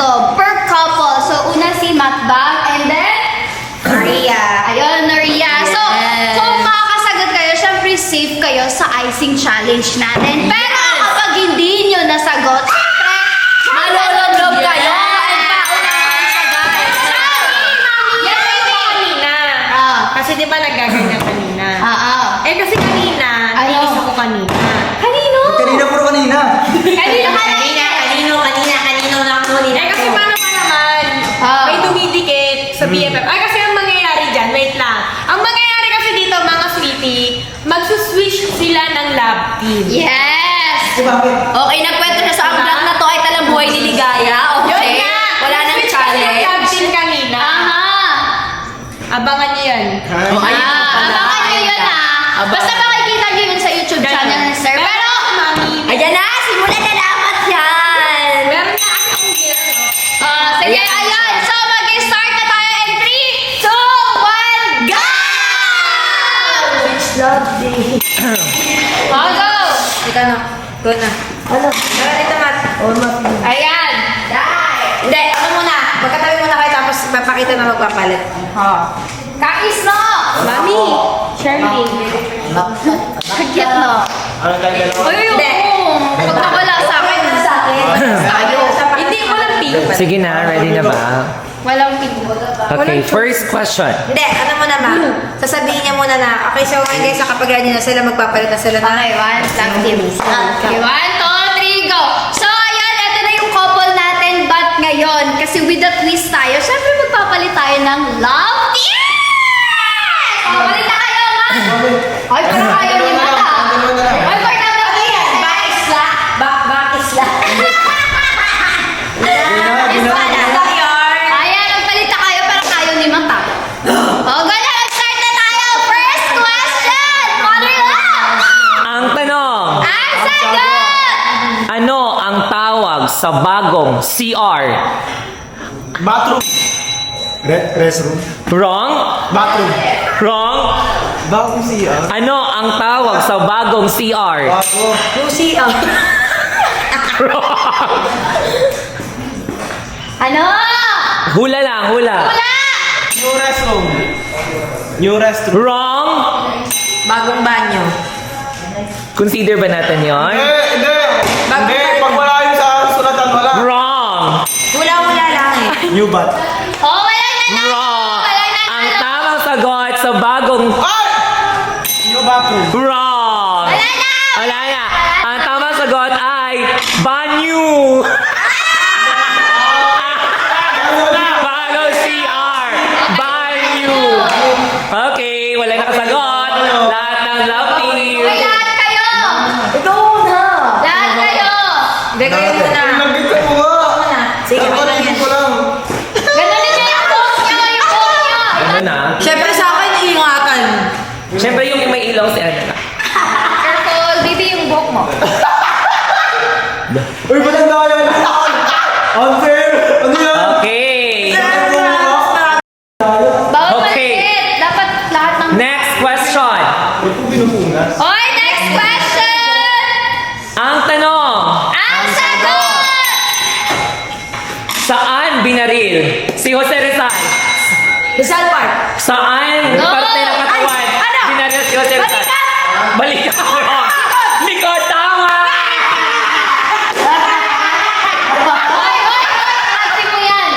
dito per couple. So, una si Matbang and then Maria. ayun, Noria. So, kung makakasagot kayo, syempre safe kayo sa icing challenge natin. Pero kapag hindi nyo nasagot, syempre, maloloblob kayo. And paunahan siya, guys. Yan yung kanina. Kasi di ba nagaganyan kanina? Eh kasi kanina, nainis ako kanina. Kanino? Kanina, puro kanina. Kanino lang ako kanina. Eh kasi paano ka naman? May dumidikit sa BFF. Ay kasi ang mangyayari dyan, wait lang. Ang mangyayari kasi dito mga sweetie, magsuswitch sila ng love team. Yes! Bakit? Okay, nagkwento siya sa ang vlog na to ay talang buhay ni Ligaya. Yun Okay. nga! Wala nang Switch kasi ng challenge. love team kanina. Abangan niyo yan. Oh, ayun na pala. Abangan nyo yun Basta makikita nyo yun sa YouTube channel ni Sir. Pero, mami, Ayan na! Simulan na dapat yan! meron na kasi akong gear, no? sige, ayun. So, mag-start na tayo in 3, 2, 1, go! Go! Ikaw na. Go na. Ano? Tara dito, Mat. Ayan. Hindi, ano muna. Magkatabi muna kayo tapos papakita na magpapalit. Kais no! Mami! Shirley. Kagit no? Ano tayo dalawa? Ay, Hindi. Pag nawala sa akin. Hindi ko lang pink. Sige na, ready na ba? Walang pinto. Okay, first question. Hindi, ano muna, Ma? Sasabihin niya muna na, okay, so ngayon guys, kapag ready na sila, magpapalit na sila na. Okay, one, love team. Okay, 1, 2, 3, go! So, ayan, ito na yung couple natin, but ngayon, kasi with the twist tayo, syempre magpapalit tayo ng love team! Papalit na kayo, ma! Ay, parang ayaw ni Mata. Ay, parang Bakisla. Bakisla. Ayan, nagpalit na kayo, parang ayaw ni Mata. O, gano'n, mag-start na tayo! First question! Mother love! Ang tanong, Ang sagot! ano ang tawag sa bagong CR? Bathroom. Restroom. Wrong? Bathroom. Wrong? Bagong siya. Ano ang tawag sa bagong CR? Bago. Lucy, Ano? Hula lang, hula. Wala! New restroom. New restroom. Wrong? bagong banyo. Consider ba natin yon? Hindi. Pag wala yung sa sulatan, wala. Wrong! Hula-hula lang eh. New bat. Oh, wala na Wrong! Wala na Ang tamang sagot sa bagong... Ay! New bathroom. Wrong! Wala na! Wala na! Ang tamang sagot ay... Banyo! Bagong CR! Banyo! Okay, wala nakasagot. Lahat ng love team. Okay, lahat kayo! Ikaw na. Lahat kayo! Hindi, kayo muna. Nagkita mo nga. Sige, Ang wait lang parinig yan. ko lang. Ganunin niyo yung phone niyo! Yung phone niyo! Ano na? Siyempre sa akin, ingatan. Siyempre yung may ilaw si Ana. Careful, baby, yung buhok mo. Uy, ba't ang daya na? Unfair! Ano yan? Okay. Bawal Okay. malit! Dapat lahat ng... Next question. Ba't po pinupunas? Hoy, next question! Ang tanong, Ang sagot! saan binaril si Jose Rizal? Rizal Park. Saan No! parte ng katawan Ay, ano? binaril si Jose Rizal? Balikan! Likod, tama! Hoy, hoy! Kasi mo yan!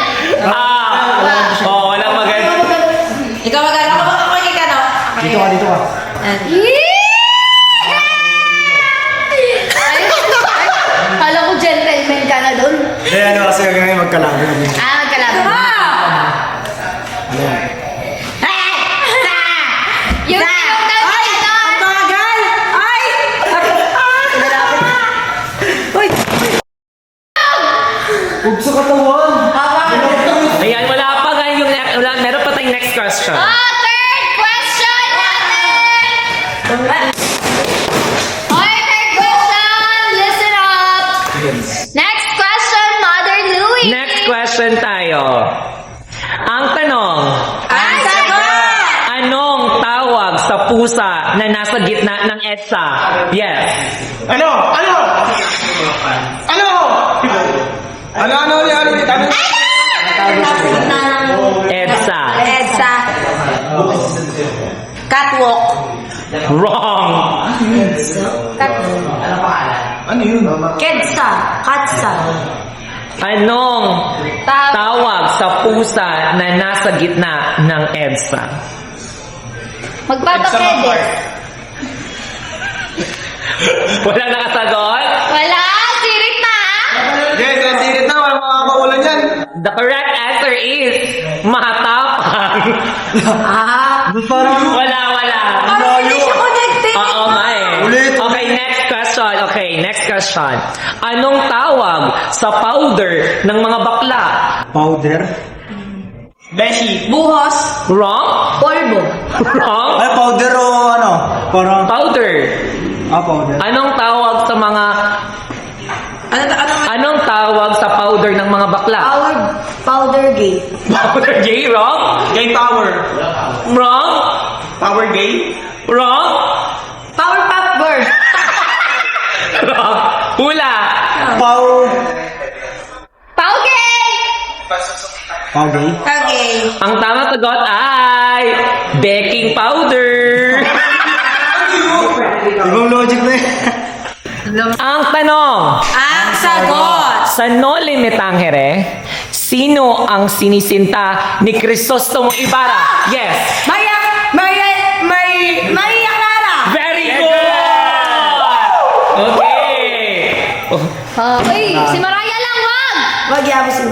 Walang maganda. Ikaw mag-alala ko. Ako ka, no? Dito ka, dito ka. Kala ko gentleman ka na doon. Hindi, ano kasi ngayon magkalaban. Magkalaban. Ano yan? Yung yung Ay! Ang bagal! Ay! Uy! Huwag sa katawan! Ayan, wala pa nga yung meron pa tayong next question. Third question natin! Hoy, third question! Listen up! Next question, Mother Louie! Next question tayo. Ang tanong, Ang sagot! anong tawag sa pusa na nasa gitna ng EDSA? Yes. Ano? Ano? Ano? Ano? Ano? Ano? Ano? Catwalk. Wrong. Ano yun? Kedsa. Katsa. Anong tawag sa pusa na nasa gitna ng EDSA? Magpapakedit. Walang nakasagot? Wala! Sirit na! Yes, sirit na. Walang makakaulan yan. The correct answer is matapang. Parang... Wala. Hindi siya connected. Oo nga eh. Ulit. Okay, next question. Anong tawag sa powder ng mga bakla? Powder? Beshi. Buhos. Wrong? Polvo. Wrong? Ay, powder o ano? Parang... Powder. powder. Anong tawag sa mga... Anong tawag sa powder ng mga bakla? Powder gate. Powder J, wrong? Gay power. Wrong? Power gay? Wrong? Power puff girl. Wrong? Hula. Power... Pauke! Power gay? Okay. Ang tamang sagot ay baking powder. Ibang logic na eh. Ang tanong, Ang sagot. sa Noli Me Tangere, sino ang sinisinta ni Crisostomo Ibarra? Yes. Maria Clara. Very good! Okay. Uy, si Mariah lang, wag! Wag yabi si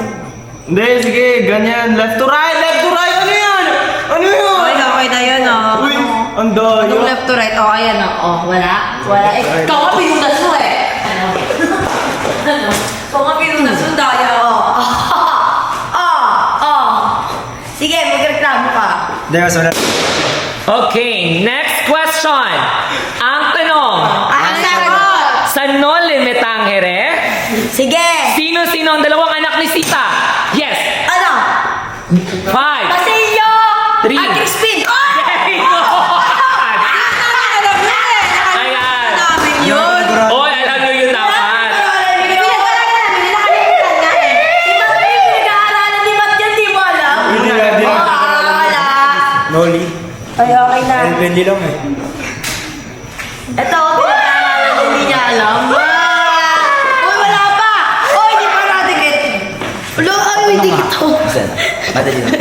Hindi, sige, ganyan. Left to right, left to right. Ano yan? Ano yun? Okay na yun, oh. Uy, ang dayo. Anong left to right? Oh, ayan, oh. Oh, wala. Eh, ikaw nga pinunas mo, eh. Ikaw nga pinunas mo, daya, oh. Sige, magreklamo ka. Hindi, mas wala. Okay, next question. Ang tanong, Ang sagot. sa Noli Me Tangere, Sige. sino-sino ang dalawang anak ni Sita? Yes. Ano? 5. Basilio. Three. At Crispin. Oh! Very good! Alam na eh. Ayan. Namin yun. Oh, alam nyo yun dapat. Pinag-aralan namin, nakalimutan nga eh. Di ba pinag-aaralan ni Matt yan, di mo alam? Hindi nga, hindi nga. Wala. Noli. Ay, okay na. Hindi lang eh. Ito, pinag-aaralan hindi niya alam. Uy, wala pa! Uy, hindi pa natin Ulo, ay, hindi kita. Madali lang.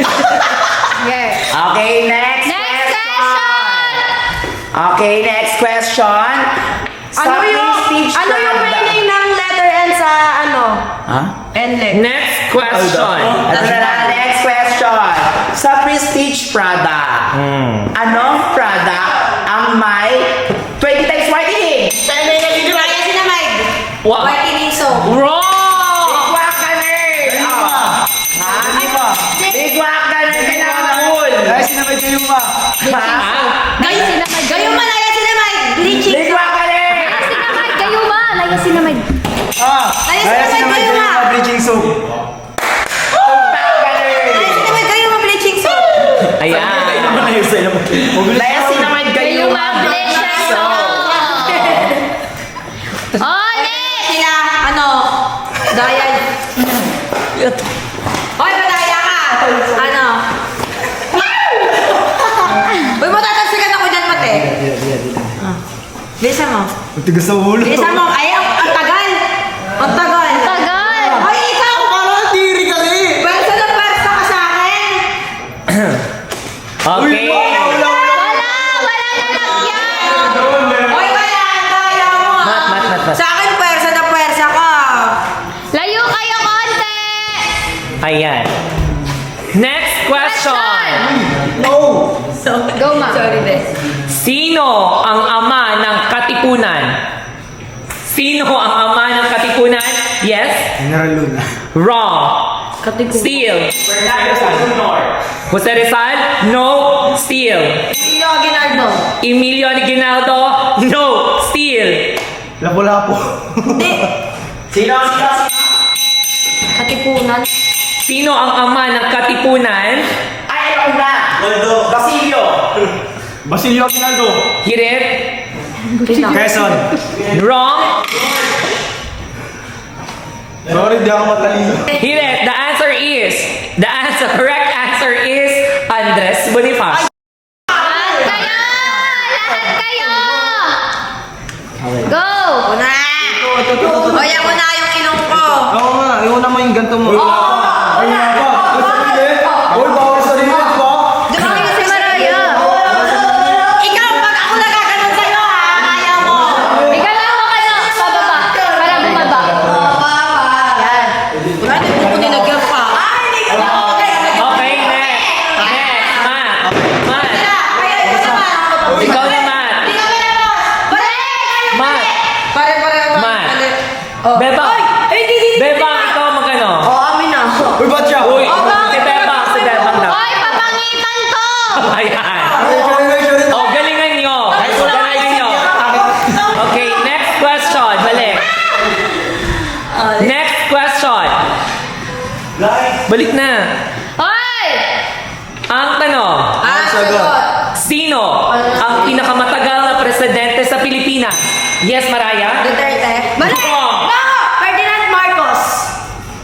Okay. Okay, next Next question. Okay, next question. Ano yung meaning ng letter N sa ano? Ha? N-leg. Next question. Ito na, next question. Sa Prestige product, anong product ang may 20 times whitening? Kaya sinamay. Wow. Whitening soap. Wrong! Wakaner! Ha? Big Wakaner pinakabul! Guys, sinabay kayo ba? Gayo man, kaya sinamay. Bleaching Big soap. Wakaner! Sinamay, kayo ma! Laya sinamay. Kaya Kaya sinamay sinabay kayo kayo nga. ba? Bleaching soap. Kaya sinamay kayo nga bleaching soap. Ayan. Kaya sinamay kayo Kayo ma, bless you. Oh, next! Sila, ano, daya. Hoy, madaya ka! Ano? Uy, matatalsikan ako dyan, mate. Bilisan mo. Matigas sa ulo. Bilisan mo. Ay, ang tagal. Ang tagal. Tagal! Hoy, ikaw! Parang tiri kasi. Pwersa na pwersa ka sa akin. Okay. Wala na lagyan! Hoy, wala. Ang daya mo. Mat. Sa akin, pwersa na pwersa ka. Layo kayo konti! Ayan. Next question. No. Go, ma. Sorry, Bes. Sino ang ama ng Katipunan? Sino ang ama ng Katipunan? Yes? General Luna. Wrong. Steal. Jose Rizal? No. Steal. Emilio Aguinaldo. Emilio Aguinaldo? No. Steal. Lapo-lapo. Hindi. Sino? Katipunan. Sino ang ama ng Katipunan? Ay, alam na! Waldo. Basilio! Basilio Aguinaldo. Hirit? Quezon. Wrong. Sorry, di ako matalino. Hirit. The correct answer is Andres Bonifacio. kwento mo. Ay, nga ba? Ang sarili? Uy, bawal sa sarili, di ba? Bakit si Mariah? Ikaw, pag ako nagkakaroon sa'yo, ayaw mo. Ikaw lang mo kayo. Pababa. Para bumaba. Yan. Wala, hindi ko nilagyan pa. Ay, hindi ko na okay. Okay, next. Next, Matt. Matt. Ikaw na, Matt. Matt. Matt. Bebang. Bebang, ikaw magkano? Amin na. Uy, ba't siya? Uy, si Bebang daw. Hoy, papangitan to! Ayan. Sorry. Oh, galingan nyo. Galingan nyo. Okay, next question. Balik. Next question. Balik na. Hoy! Ang tanong, sino ang pinakamatagal na presidente sa Pilipinas? Yes, Mariah? Duterte. Mali! Wrong. No! Ferdinand Marcos.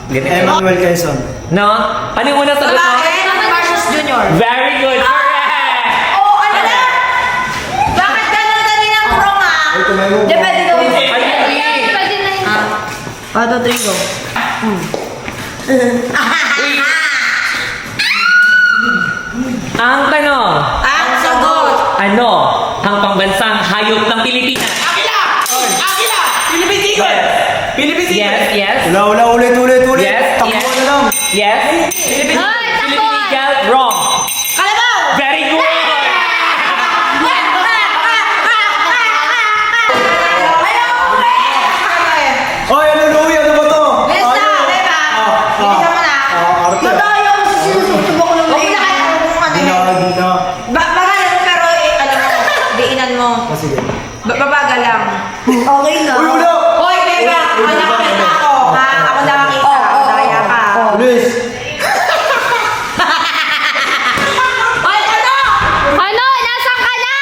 Emmanuel Quezon. No? Ano yung unang sagot mo? Ferdinand Marcos Jr. Very good. Correct. Oh, ano na? Bakit ganun kanina wrong ah? Depende daw. Ayun, Pwede na yun. 1, 2, 3, go. Ang tanong, Ang sagot. ano ang pambansang hayop ng Pilipinas? Philippine Eagle! Philippine Eagle! Yes, yes. Ula, ulit. Yes, Takbo yes. na lang. Yes. Hoy, Philippine takbo! Eagle, wrong. Kalabaw! Very good. Oy, ano, Louie? Ano ba to? Yes na, diba? Bilisan mo na. Arte. Madaya mo sa sinusubo ko ng Huwag na kaya kung ano Di na. Bagal, pero ano mo, diinan mo. Sige. Babagal lang. Okay na. Uy, wala! Hoy, diba? Ako nakakita ako. Ha? Ako nakakita. Daya ka. Bilis! Hoy, ano? Ano? Nasaan ka na?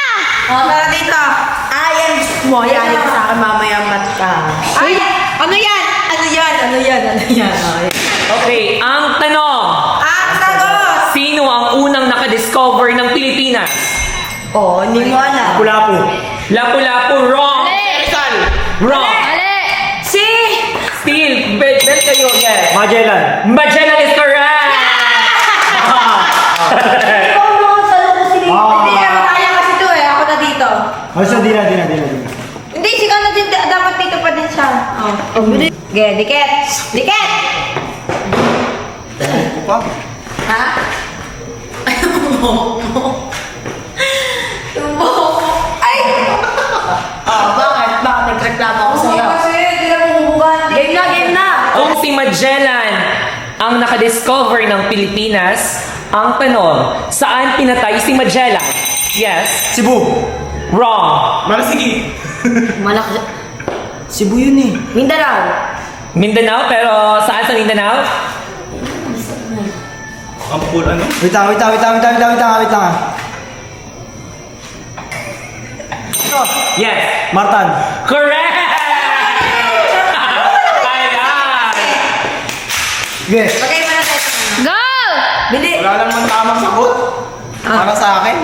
Tara dito. Ayan mo. Yan ka sa akin mamaya mat ka. Ay, ano yan? Ano yan? Ano yan? Ano yan? Ay. Okay, ang tanong, Ang sagot! sino ang unang nakadiscover ng Pilipinas? Oh, hindi mo alam. Lapu-lapu. Lapu-Lapu, wrong. Mali! Wrong. Mali! Si! Still, bet kayo, yes. Magellan. Magellan is correct. Ikaw mo sa loob si Hindi, ano kaya kasi to eh. Ako na dito. Ay, siya, di na. Hindi, sigaw na din. Dapat dito pa din siya. Oh. Okay, dikit. Dikit! Pa? Ha? Ay, mo. Ay! Bakit? Bakit nagreklamo ako sa'yo? Kasi, hindi na bumubugan. Game na! Kung si Magellan ang nakadiscover ng Pilipinas, ang tanong, saan pinatay si Magellan? Yes. Cebu. Wrong. Malasigi! Malaki. Cebu yun eh. Mindanao. Mindanao, pero saan sa Mindanao? Ang pool ano? Wait lang. Yes. Martan. Correct! Ayan! Yes. Okay, mana tayo. Go! Bili. Wala namang tamang sagot. Para sa akin.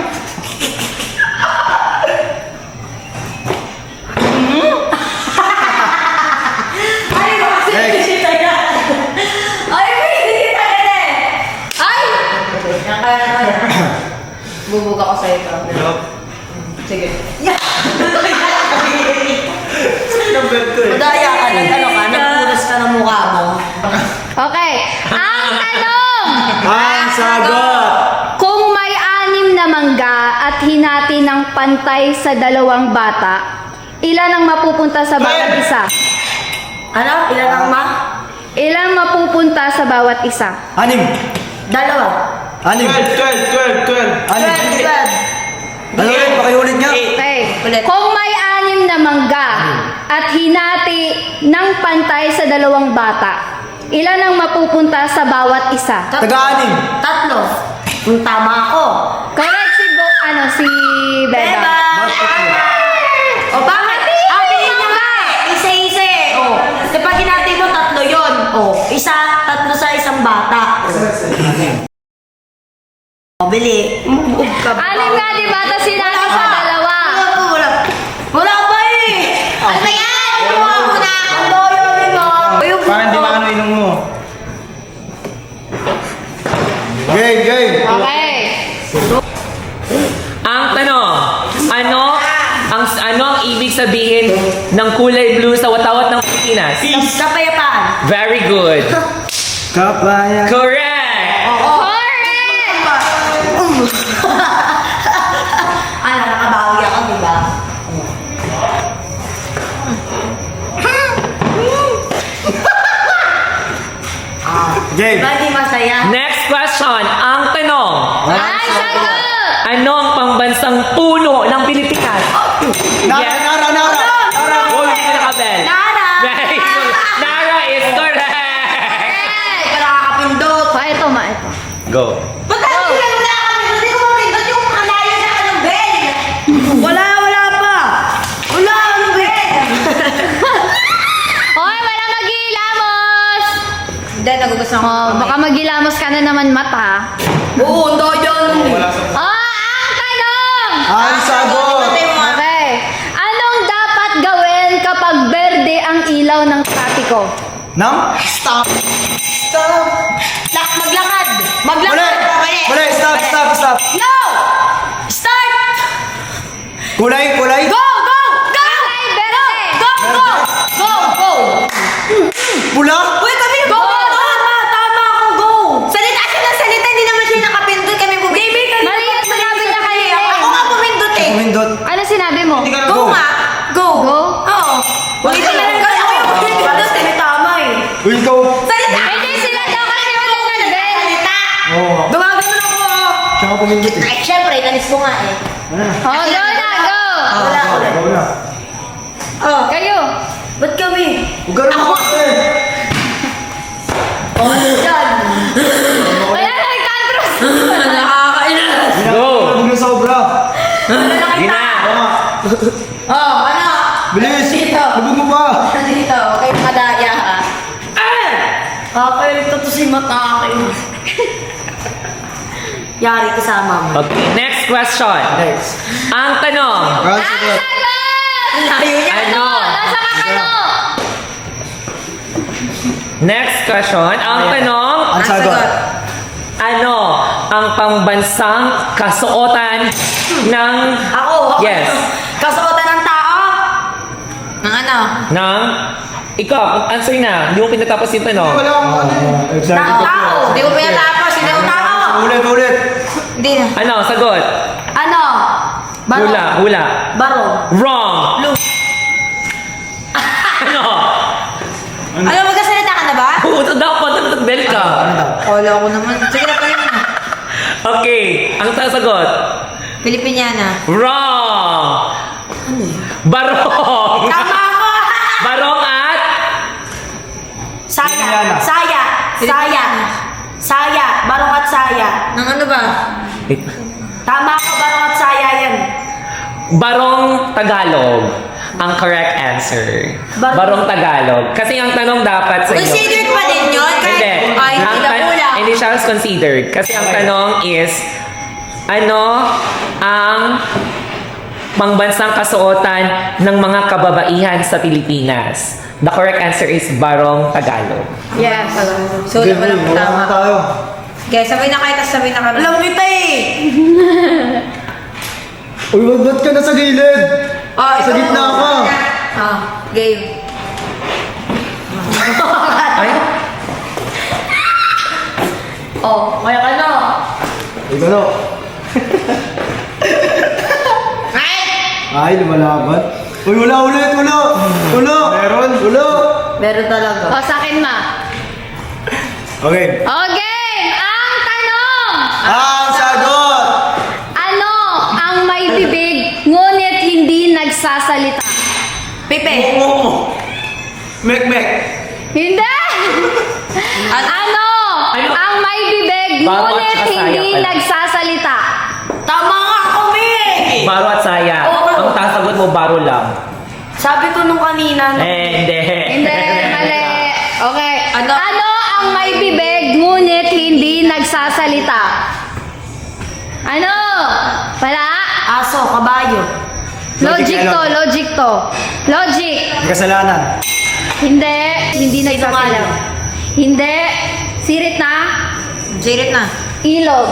Ay, kasi Next. kita yan. Ay, hindi kita yan eh. Ay! Yan kaya. Bubuga ko sa'yo ito. Sige. Number 2 eh. Madaya ka, nag-ano ka, nagpunas ka ng mukha mo. Okay. Ang tanong! Ang sagot. Kung may 6 na mangga at hinati ng pantay sa 2 bata, ilan ang mapupunta sa bawat isa? Ano? Ilan ang ma? Ilan mapupunta sa bawat isa? 6. 2. 6. 12. 6. Ano ulit? Pakiulit nga. Okay. Ulit. Kung may 6 na mangga at hinati ng pantay sa 2 bata, ilan ang mapupunta sa bawat isa? Taga-6. 3. Kung tama ako. Correct si Beba. Beba! O bakit? Tingin niya nga eh. Isa-isa eh. O. Kapag hinati mo, 3 yun. O. 3 sa isang bata. O, bili. Mubog ka ba? 6 nga, di ba? Tapos hinati sa 2. Wala pa eh. Ano ba yan? Ano mo na? Ang loyo mo. Parang di na ano inom mo. sabihin ng kulay blue sa watawat ng Pilipinas? Kapayapaan. Very good. Kapaya. Correct! Correct! Nakakabawi ako, di ba? Game. Di masaya. Next question. Ang tanong. Ay, sagot! Ano ang pambansang puno ng Pilipinas? Nara, nara, nara. Nara. Oh, hindi ka nakabel. Nara! Very good. Nara is correct. Wala kakapindot. Ito. Go. Ba't tayo sila wala kakapindot? Hindi ko mapindot yung kalayo sa anong bell. Wala pa. Wala, ano bell? Oy, wala maghihilamos! Hindi, nagugustuhan ko. Oh, baka maghilamos ka na naman mata. Oo, ando dyan. Oh, ang tanong! Ang sagot. Okay. Anong dapat gawin kapag berde ang ilaw ng trapiko? Nang? Stop. Stop. Maglakad. Muli. Muli. Stop, stop, stop. No! Start! Kulay, kulay. Go! Kulay berde! Go! Pula. Uy, kami go! Tama ako, go! Salita siya ng salita, hindi naman siya nakapindot. Kami bumibig. Baby, Mali yung sinabi niya kanina. Ako nga pumindot eh. Pumindot. Ano sinabi mo? Hindi ka na Go nga. Go. Go? Oo. Huwag ka lang ako yung pumindot. Tama eh. Uy, ikaw. Salita! Hindi sila daw kasi mag-bell. Salita! Oo. Gumagano ako. Siya ka pumindot eh. Ay, syempre, nanis mo nga eh. Oh, go na, go! Wala. Oh. Kayo. Ba't kami? Huwag ka na eh. Ayan, nagkantros. Nakakainis. Go. Huwag na sobra. Gina. Oh, ano? Bilis. Dito. Lubog mo pa. Dito, kayo madaya ha. Kakainis to si Matake. Yari kasama mo. Okay, next question. Next. Ang tanong. Ang Ang sagot. sagot! Ang layo niya. Ano? Nasa kakano? Next question. Ang tanong. Ang sagot. Ano ang pambansang kasuotan ng... Ako. Yes. Kasuotan ng tao. Ang ano? Ng... Ikaw, answer na. Hindi mo pinatapos yung tanong. Wala akong ano eh. Ng Excited tao. ako. Hindi mo pinatapos, hindi mo tao. Ulit, ulit. Hindi na. Ano? Sagot. Ano? Baro. Hula. Baro. Wrong. Ano? Alam, magkasalita ka na ba? Puto dapat nag-bell ka. Ano daw? Wala ko naman. Sige na, pala na. Okay. Ang sagot. Pilipiniana. Wrong. Barong. Tama ako! Barong at... Saya. Saya. Barong at saya. Nang ano ba? Tama ako, barong at saya yan. Barong Tagalog. Ang correct answer. Barong Tagalog. Kasi ang tanong dapat sa inyo... Considered pa din yun? Hindi. Ay, Ang hindi na tan- kulang. Hindi siya considered. Kasi ang tanong is, ano ang pangbansang kasuotan ng mga kababaihan sa Pilipinas? The correct answer is Barong Tagalog. Yes. So, Game, wala wala tama. na tayo. Okay, sabay na kayo, tapos sabay na kami. Alam kita eh. Uy, wag ba't ka na sa gilid? Oh, Sa gitna ka. Ah, game. Ay? Oh, kaya ka na. Ikaw no. Ay, lumalaban. Uy, wala ulit, wala. Wala. Meron. Wala. Meron talaga. O, sa akin ma. Okay. Okay, ang tanong. Ang sagot. Ano ang may bibig ngunit hindi nagsasalita? Pepe. Oo. Mek, mek. Hindi! Ano ang may bibig Baro at ngunit saka sayang hindi pala. nagsasalita? Tama nga ako, eh. Baro at saya. Oo. Ang sasagot mo, baro lang. Sabi ko nung kanina. Hindi. Hindi, mali. Okay. Ano? Ano ang may bibig ngunit hindi nagsasalita? Ano? Wala? Aso, kabayo. Logic to, logic to. Logic. May kasalanan. Hindi. Hindi nagsasalita. Hindi. Sirit na. Jirit na. Ilog.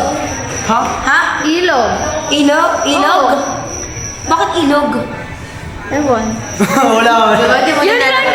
Ha? Ha? Ilog. Ilog? Ilog? Oo. Bakit ilog? Ewan. Wala. Diba, di mo Yun na lang